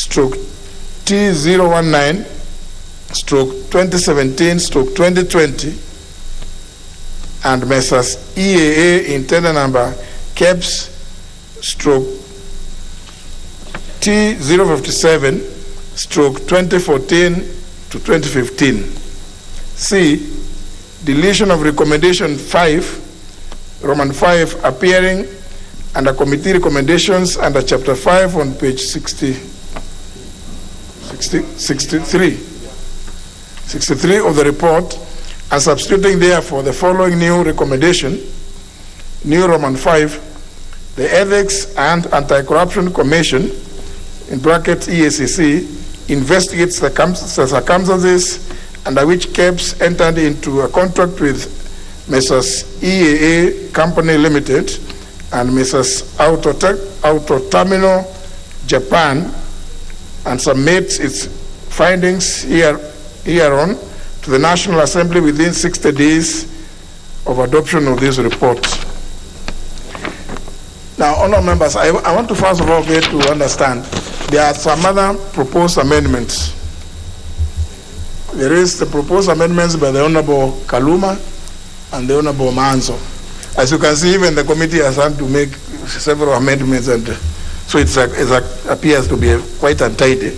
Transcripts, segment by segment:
T019/2017/2020, and Messrs. EAA internal number KEBS T057/2014-2015. C, deletion of recommendation 5, Roman 5, appearing under committee recommendations under chapter 5 on page 63 of the report, and substituting therefore the following new recommendation: new Roman 5, the Ethics and Anti-Corruption Commission, in brackets EACC, investigates the circumstances under which KEBS entered into a contract with Messrs. EAA Company Limited and Messrs. Auto Terminal Japan, and submits its findings hereon to the National Assembly within 60 days of adoption of this report. Now, honourable members, I want to first of all get to understand there are some other proposed amendments. There is the proposed amendments by the Honourable Kaluma and the Honourable Manzo. As you can see, even the committee has had to make several amendments, and so it appears to be quite untidy.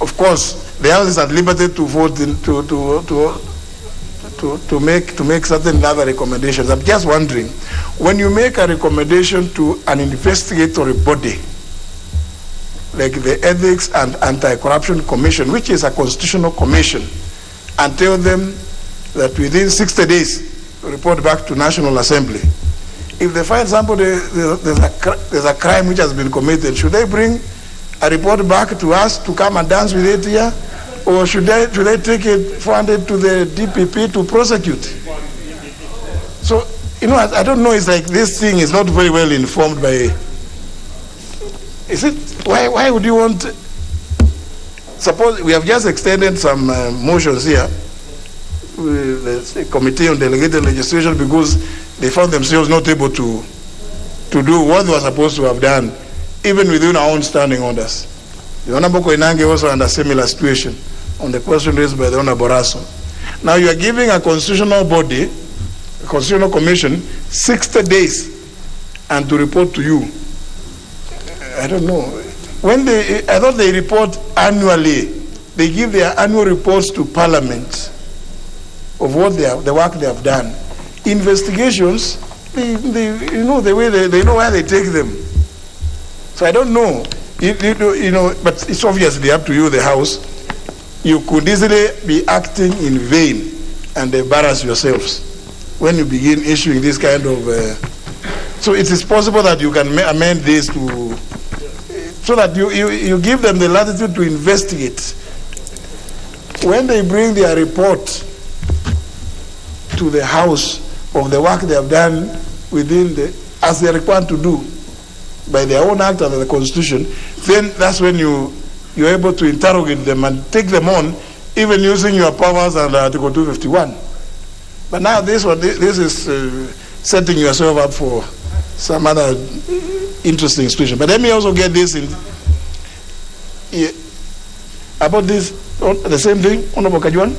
Of course, the House is at liberty to vote to make certain other recommendations. I'm just wondering, when you make a recommendation to an investigatory body like the Ethics and Anti-Corruption Commission, which is a constitutional commission, and tell them that within 60 days to report back to National Assembly, if they find somebody, there's a crime which has been committed, should they bring a report back to us to come and dance with it here? Or should they take it, forward it to the DPP to prosecute? So, I don't know, it's like this thing is not very well informed by, is it, why would you want, suppose we have just extended some motions here, with the Committee on Delegated Legislation, because they found themselves not able to do what they were supposed to have done, even within our own standing orders. The Honorable Koinange also under a similar situation on the question raised by the Honorable Raso. Now you are giving a constitutional body, a constitutional commission, 60 days and to report to you. I don't know. I thought they report annually. They give their annual reports to Parliament of what the work they have done. Investigations, they know the way they know where they take them. So I don't know. But it's obviously up to you, the House. You could easily be acting in vain and embarrass yourselves when you begin issuing this kind of. So it is possible that you can amend this to, so that you give them the latitude to investigate. When they bring their report to the House of the work they have done as they are required to do by their own act under the Constitution, then that's when you're able to interrogate them and take them on, even using your powers under Article 251. But now this is setting yourself up for some other interesting situation. But let me also get this in about this, the same thing, Honorable Kajuan.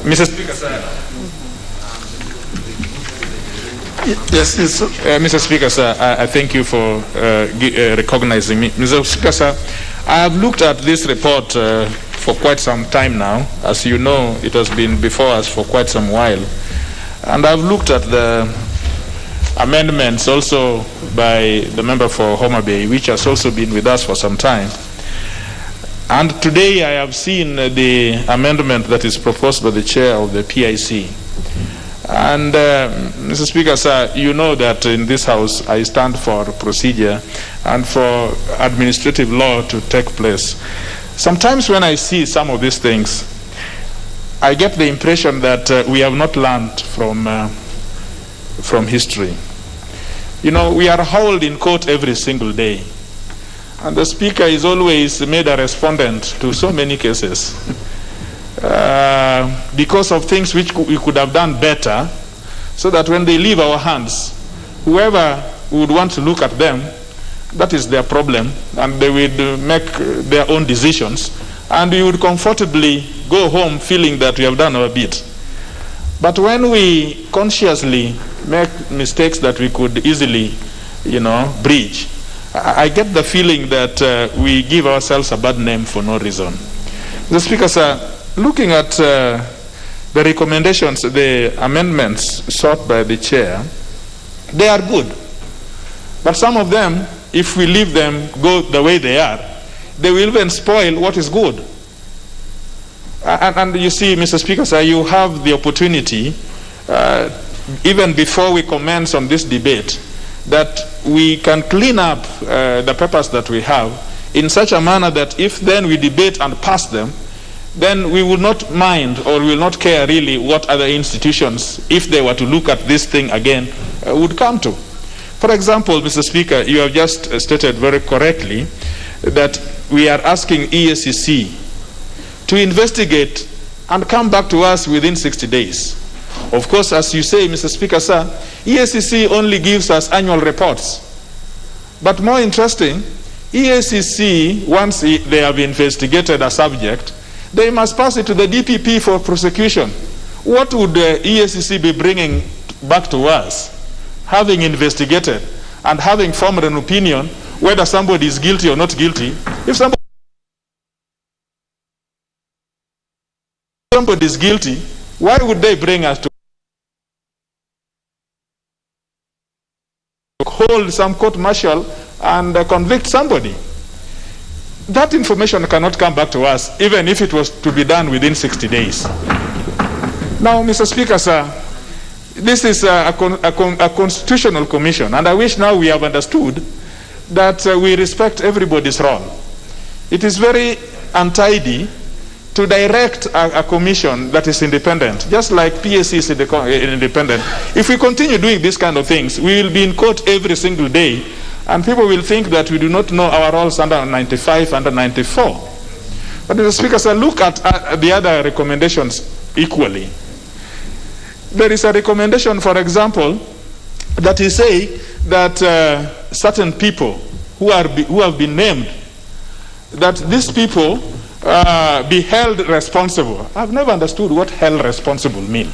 Mr. Speaker, sir. Yes, Mr. Speaker, sir, I thank you for recognizing me. Mr. Speaker, sir, I have looked at this report for quite some time now. As you know, it has been before us for quite some while. And I've looked at the amendments also by the member for Homa Bay, which has also been with us for some time. And today I have seen the amendment that is proposed by the chair of the PIC. And Mr. Speaker, sir, you know that in this House I stand for procedure and for administrative law to take place. Sometimes when I see some of these things, I get the impression that we have not learned from history. We are hauled in court every single day. And the Speaker is always made a respondent to so many cases because of things which we could have done better, so that when they leave our hands, whoever would want to look at them, that is their problem, and they would make their own decisions, and we would comfortably go home feeling that we have done our bit. But when we consciously make mistakes that we could easily, breach, I get the feeling that we give ourselves a bad name for no reason. The Speaker, sir, looking at the recommendations, the amendments sought by the chair, they are good. But some of them, if we leave them go the way they are, they will even spoil what is good. And you see, Mr. Speaker, sir, you have the opportunity, even before we commence on this debate, that we can clean up the papers that we have in such a manner that if then we debate and pass them, then we will not mind or will not care really what other institutions, if they were to look at this thing again, would come to. For example, Mr. Speaker, you have just stated very correctly that we are asking EACC to investigate and come back to us within 60 days. Of course, as you say, Mr. Speaker, sir, EACC only gives us annual reports. But more interesting, EACC, once they have investigated a subject, they must pass it to the DPP for prosecution. What would the EACC be bringing back to us, having investigated and having formed an opinion whether somebody is guilty or not guilty? If somebody is guilty, why would they bring us to hold some court-martial and convict somebody? That information cannot come back to us, even if it was to be done within 60 days. Now, Mr. Speaker, sir, this is a constitutional commission, and I wish now we have understood that we respect everybody's role. It is very untidy to direct a commission that is independent, just like PSC is independent. If we continue doing these kind of things, we will be in court every single day, and people will think that we do not know our roles under 95, under 94. But Mr. Speaker, sir, look at the other recommendations equally. There is a recommendation, for example, that is say that certain people who have been named, that these people be held responsible. I've never understood what held responsible mean.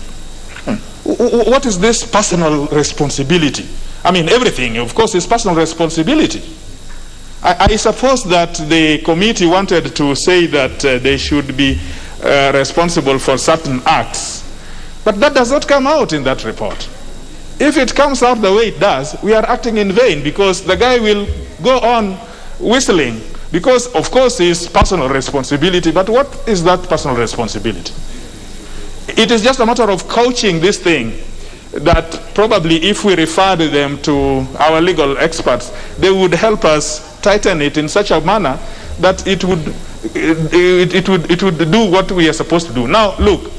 What is this personal responsibility? I mean, everything, of course, is personal responsibility. I suppose that the committee wanted to say that they should be responsible for certain acts. But that does not come out in that report. If it comes out the way it does, we are acting in vain, because the guy will go on whistling, because, of course, it's personal responsibility. But what is that personal responsibility? It is just a matter of couching this thing that probably if we referred them to our legal experts, they would help us tighten it in such a manner that it would do what we are supposed to do. Now, look,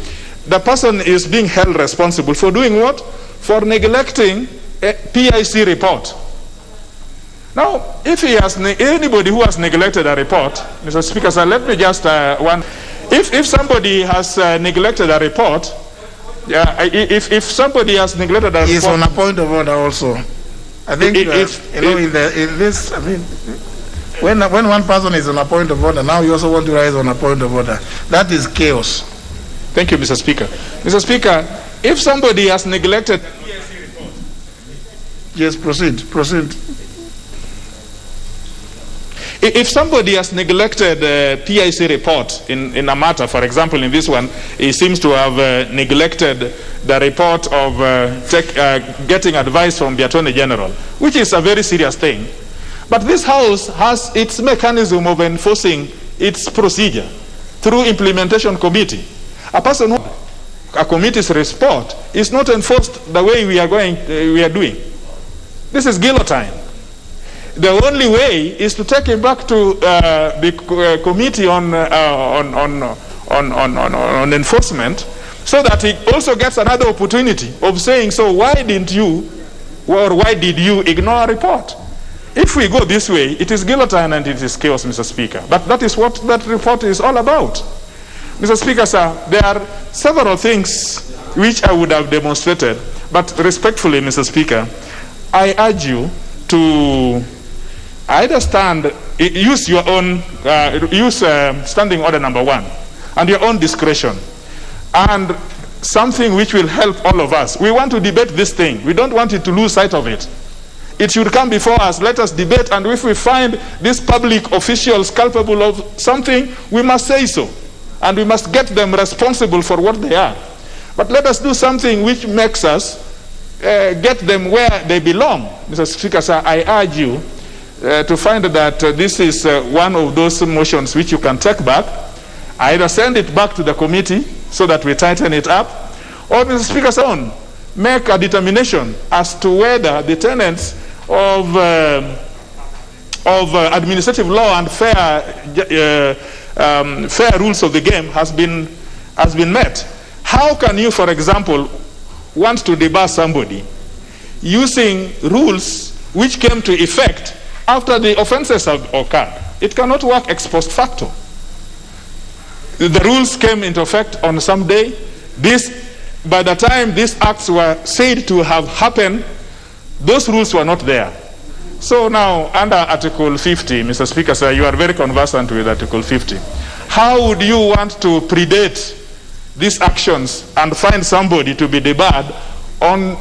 the person is being held responsible for doing what? For neglecting a PIC report. Now, if he has anybody who has neglected a report, Mr. Speaker, sir, let me just if somebody has neglected a report, if somebody has neglected a report, he's on a point of order also. I think when one person is on a point of order, now you also want to rise on a point of order. That is chaos. Thank you, Mr. Speaker. Mr. Speaker, if somebody has neglected, yes, proceed. If somebody has neglected a PIC report in a matter, for example, in this one, he seems to have neglected the report of getting advice from the Attorney General, which is a very serious thing. But this House has its mechanism of enforcing its procedure through implementation committee. A person who a committee's report is not enforced the way we are doing. This is guillotine. The only way is to take him back to the committee on enforcement, so that he also gets another opportunity of saying, so why didn't you, or why did you ignore a report? if we go this way, it is guillotine and it is chaos, Mr. Speaker. But that is what that report is all about. Mr. Speaker, sir, there are several things which I would have demonstrated, but respectfully, Mr. Speaker, I urge you to either use your own, standing order number 1 and your own discretion, and something which will help all of us. We want to debate this thing. We don't want it to lose sight of it. It should come before us. Let us debate, and if we find these public officials culpable of something, we must say so, and we must get them responsible for what they are. But let us do something which makes us get them where they belong. Mr. Speaker, sir, I urge you to find that this is one of those motions which you can take back. Either send it back to the committee so that we tighten it up, or, Mr. Speaker, sir, make a determination as to whether the tenets of administrative law and fair rules of the game has been met. How can you, for example, want to debar somebody using rules which came to effect after the offenses have occurred? It cannot work ex post facto. The rules came into effect on some day. By the time these acts were said to have happened, those rules were not there. So now, under Article 50, Mr. Speaker, sir, you are very conversant with Article 50. How would you want to predate these actions and find somebody to be debarred on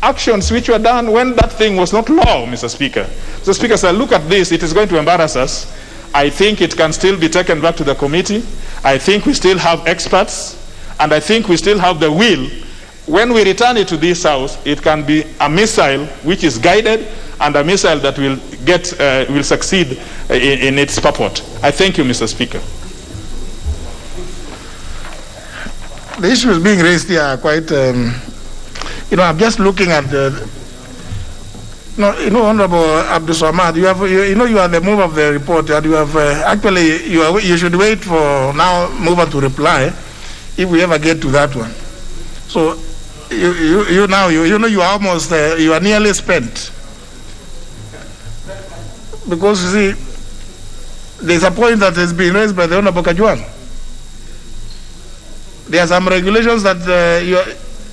actions which were done when that thing was not law, Mr. Speaker? Mr. Speaker, sir, look at this. It is going to embarrass us. I think it can still be taken back to the committee. I think we still have experts, and I think we still have the will. When we return it to this House, it can be a missile which is guided, and a missile that will succeed in its purport. I thank you, Mr. Speaker. The issues being raised here are quite, I'm just looking at the, Honorable Abdul Samad, you are the mover of the report, and you have you should wait for now mover to reply if we ever get to that one. So you are almost you are nearly spent, because you see there's a point that has been raised by the Honorable Kajwang. There are some regulations that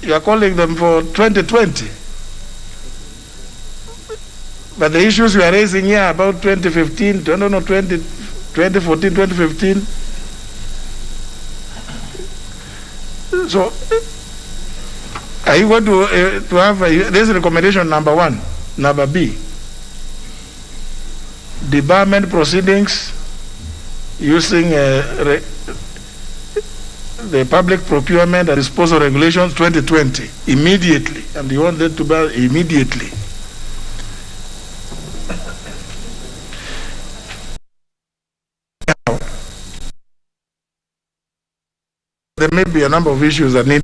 you are calling them for 2020. But the issues you are raising here about 2015, 2014, 2015. So, are you going to have this recommendation number 1, number B? Debarment proceedings using the public procurement and disposal regulations 2020 immediately, and you want them to be immediately. There may be a number of issues that need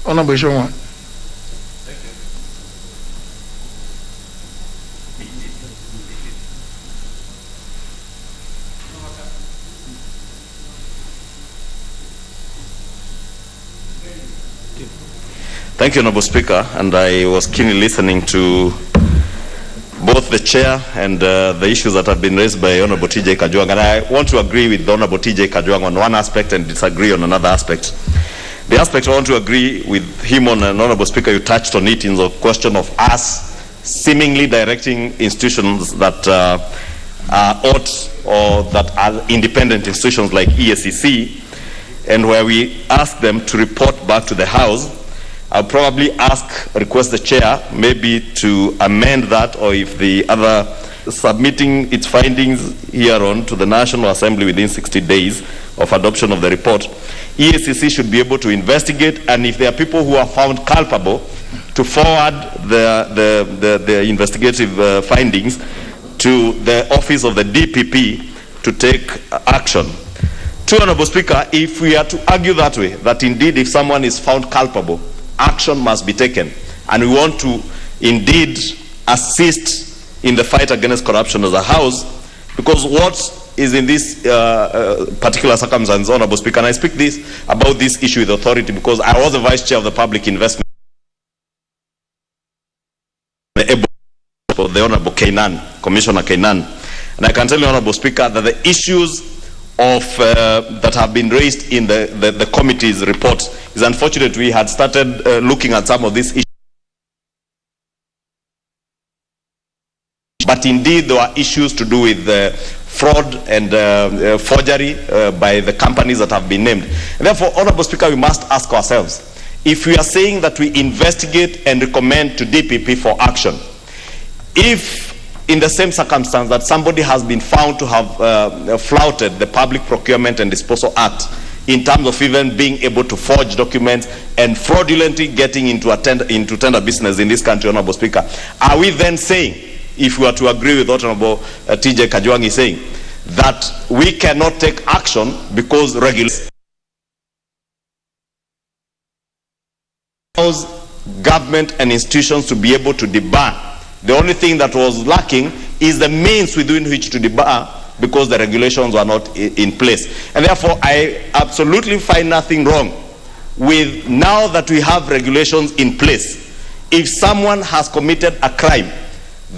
Honorable Shonwa. Thank you, Honorable Speaker, and I was keenly listening to both the chair and the issues that have been raised by Honorable TJ Kajwang, and I want to agree with Honorable TJ Kajwang on one aspect and disagree on another aspect. The aspect I want to agree with him on, and Honorable Speaker, you touched on it, in the question of us seemingly directing institutions that ought or that are independent institutions like EACC, and where we ask them to report back to the House. I'll probably request the chair maybe to amend that, or if the other, submitting its findings hereon to the National Assembly within 60 days of adoption of the report. EACC should be able to investigate, and if there are people who are found culpable, to forward the investigative findings to the office of the DPP to take action. To Honorable Speaker, if we are to argue that way, that indeed if someone is found culpable, action must be taken, and we want to indeed assist in the fight against corruption as a House, because what is in this particular circumstance, Honorable Speaker, and I speak this about this issue with authority because I was the Vice Chair of the Public Investment Honorable Commissioner Kainan. And I can tell you, Honorable Speaker, that the issues that have been raised in the committee's report is unfortunate. We had started looking at some of these issues. But indeed, there are issues to do with fraud and forgery by the companies that have been named. And therefore, Honorable Speaker, we must ask ourselves, if we are saying that we investigate and recommend to DPP for action, if in the same circumstance that somebody has been found to have flouted the Public Procurement and Disposal Act in terms of even being able to forge documents and fraudulently getting into tender business in this country, Honorable Speaker, are we then saying, if we are to agree with what Honorable TJ Kajwang is saying, that we cannot take action because regulations allows government and institutions to be able to debar? The only thing that was lacking is the means within which to debar, because the regulations were not in place. And therefore, I absolutely find nothing wrong with, now that we have regulations in place, if someone has committed a crime,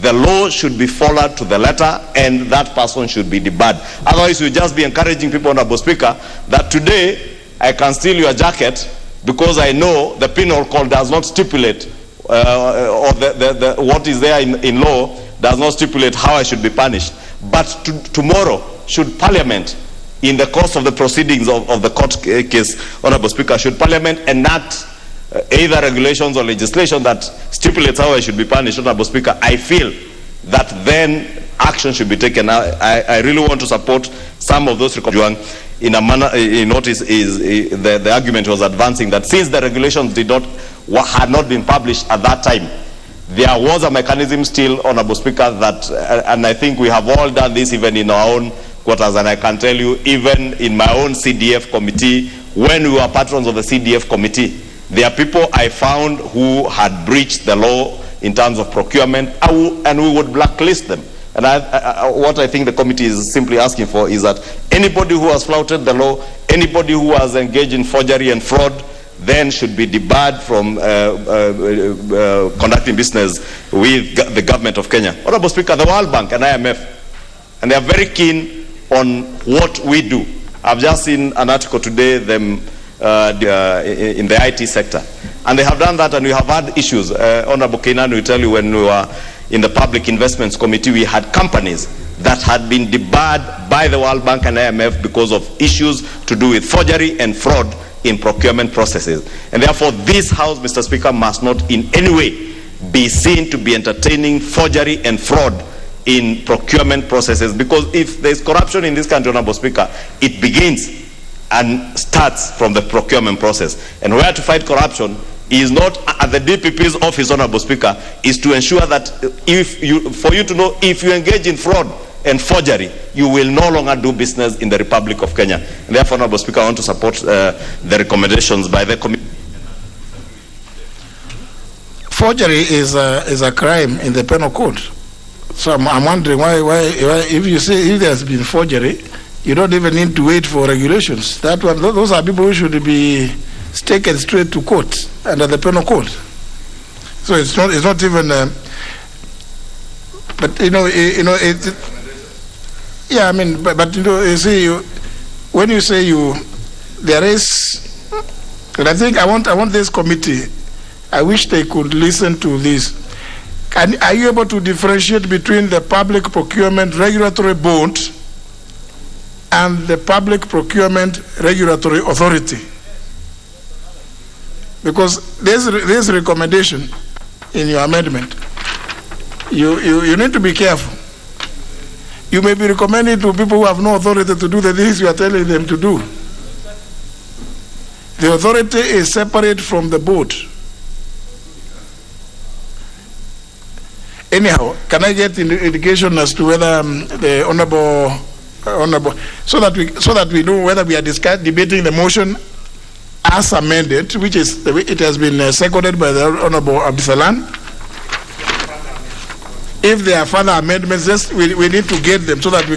the law should be followed to the letter and that person should be debarred. Otherwise, we'll just be encouraging people, Honorable Speaker, that today I can steal your jacket because I know the penal code does not stipulate or what is there in law does not stipulate how I should be punished. But tomorrow, should Parliament, in the course of the proceedings of the court case, Honorable Speaker, should Parliament enact either regulations or legislation that stipulates how I should be punished, Honorable Speaker, I feel that then action should be taken. I really want to support some of those recommendations in a manner. In what is the argument was advancing, that since the regulations had not been published at that time, there was a mechanism still, Honorable Speaker, that, and I think we have all done this even in our own quarters, and I can tell you, even in my own CDF committee, when we were patrons of the CDF committee, there are people I found who had breached the law in terms of procurement, and we would blacklist them. And what I think the committee is simply asking for is that anybody who has flouted the law, anybody who has engaged in forgery and fraud, then should be debarred from conducting business with the government of Kenya. Honorable Speaker, the World Bank and IMF, and they are very keen on what we do. I've just seen an article today, them in the IT sector, and they have done that, and we have had issues. Honorable Kainan will tell you, when we were in the Public Investments Committee, we had companies that had been debarred by the World Bank and IMF because of issues to do with forgery and fraud in procurement processes. And therefore, this House, Mr. Speaker, must not in any way be seen to be entertaining forgery and fraud in procurement processes, because if there's corruption in this country, Honorable Speaker, it begins and starts from the procurement process. And where to fight corruption is not at the DPP's office, Honorable Speaker, is to ensure that for you to know, if you engage in fraud and forgery, you will no longer do business in the Republic of Kenya. And therefore, Honorable Speaker, I want to support the recommendations by the committee. Forgery is a crime in the penal code. So I'm wondering why if you say if there's been forgery, you don't even need to wait for regulations. Those are people who should be taken straight to court under the penal code. So it's not even. But yeah, I mean, but you see, when you say there is, and I think I want this committee. I wish they could listen to this. Are you able to differentiate between the Public Procurement Regulatory Board and the Public Procurement Regulatory Authority? Because there's recommendation in your amendment. You need to be careful. You may be recommending to people who have no authority to do the things you are telling them to do. The authority is separate from the board. Anyhow, can I get indication as to whether the honorable, so that we know whether we are debating the motion as amended, which is it has been seconded by the Honorable Abdisalan. If there are further amendments, we need to get them so that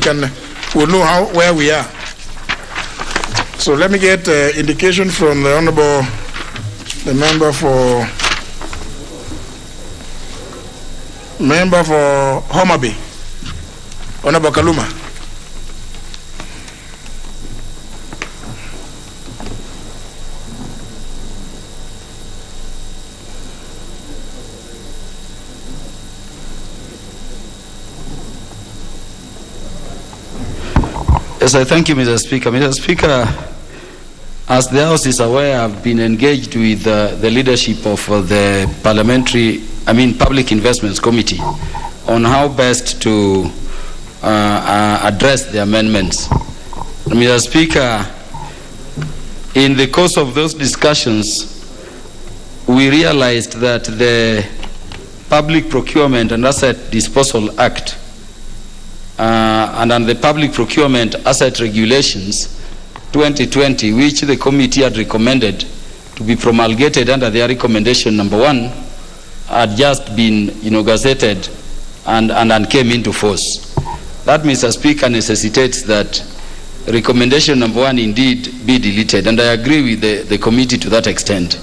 we'll know where we are. So let me get indication from the member for Member for Homa Bay, Honorable Kaluma. Yes, I thank you, Mr. Speaker. Mr. Speaker, as the House is aware, I've been engaged with the leadership of the Public Investments Committee on how best to address the amendments. Mr. Speaker, in the course of those discussions, we realized that the Public Procurement and Asset Disposal Act and the Public Procurement Asset Regulations 2020, which the committee had recommended to be promulgated under their recommendation number 1, had just been gazetted and came into force. That, Mr. Speaker, necessitates that recommendation number 1 indeed be deleted, and I agree with the committee to that extent.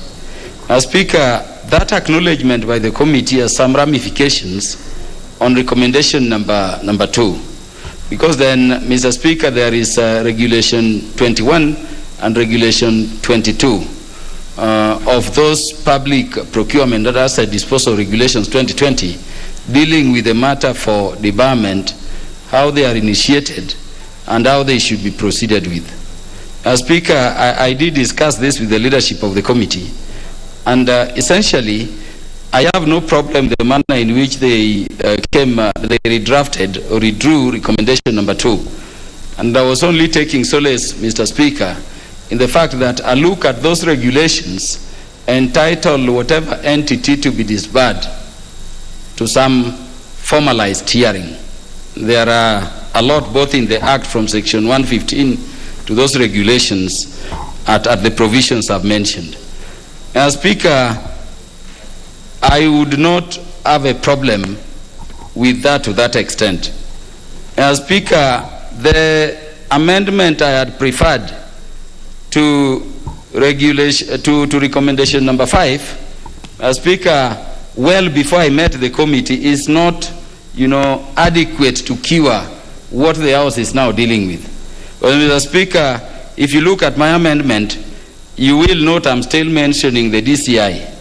Now, Speaker, that acknowledgement by the committee has some ramifications on recommendation number 2. Because then, Mr. Speaker, there is Regulation 21 and Regulation 22 of those Public Procurement and Asset Disposal Regulations 2020 dealing with the matter for debarment, how they are initiated, and how they should be proceeded with. Speaker, I did discuss this with the leadership of the committee, and essentially, I have no problem with the manner in which they they redrafted or redrew recommendation number 2. And I was only taking solace, Mr. Speaker, in the fact that a look at those regulations entitle whatever entity to be disbarred to some formalized hearing. There are a lot both in the Act from Section 115 to those regulations at the provisions I've mentioned. Speaker, I would not have a problem with that to that extent. Speaker, the amendment I had preferred to recommendation number 5, Speaker, well before I met the committee, is not, adequate to cure what the House is now dealing with. Well, Mr. Speaker, if you look at my amendment, you will note I'm still mentioning the DCI.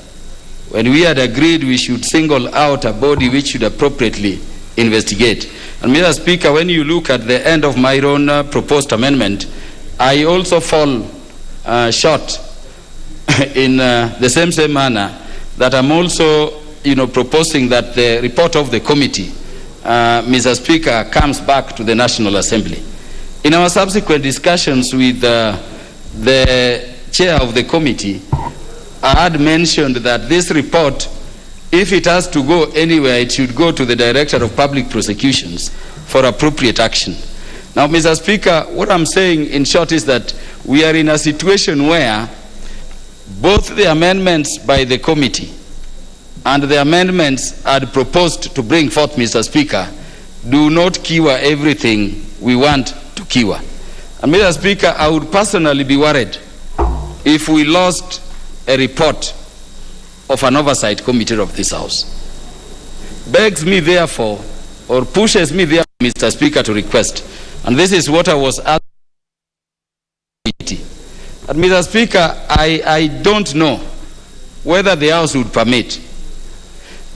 When we had agreed we should single out a body which should appropriately investigate. And Mr. Speaker, when you look at the end of my own proposed amendment, I also fall short in the same manner that I'm also, proposing that the report of the committee, Mr. Speaker, comes back to the National Assembly. In our subsequent discussions with the chair of the committee, I had mentioned that this report, if it has to go anywhere, it should go to the Director of Public Prosecutions for appropriate action. Now, Mr. Speaker, what I'm saying in short is that we are in a situation where both the amendments by the committee and the amendments had proposed to bring forth, Mr. Speaker, do not cure everything we want to cure. And Mr. Speaker, I would personally be worried if we lost a report of an oversight committee of this House. Begs me therefore, or pushes me therefore, Mr. Speaker, to request, and this is what I was asking. And Mr. Speaker, I don't know whether the House would permit,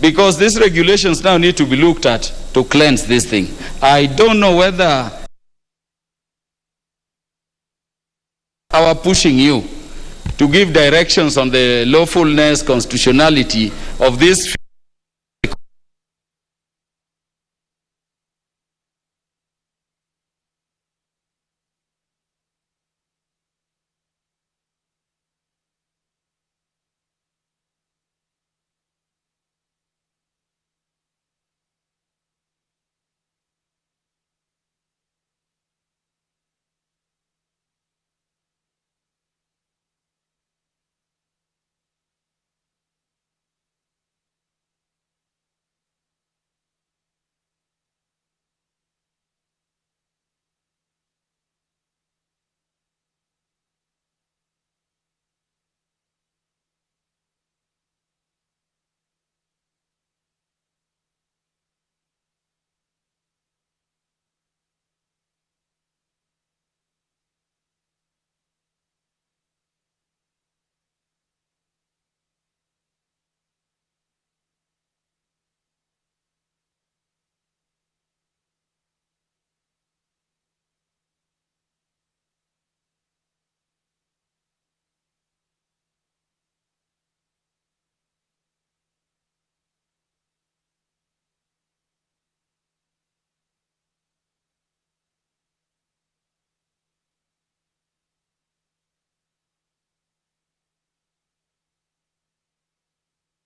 because these regulations now need to be looked at to cleanse this thing. I don't know whether our pushing you to give directions on the lawfulness, constitutionality of this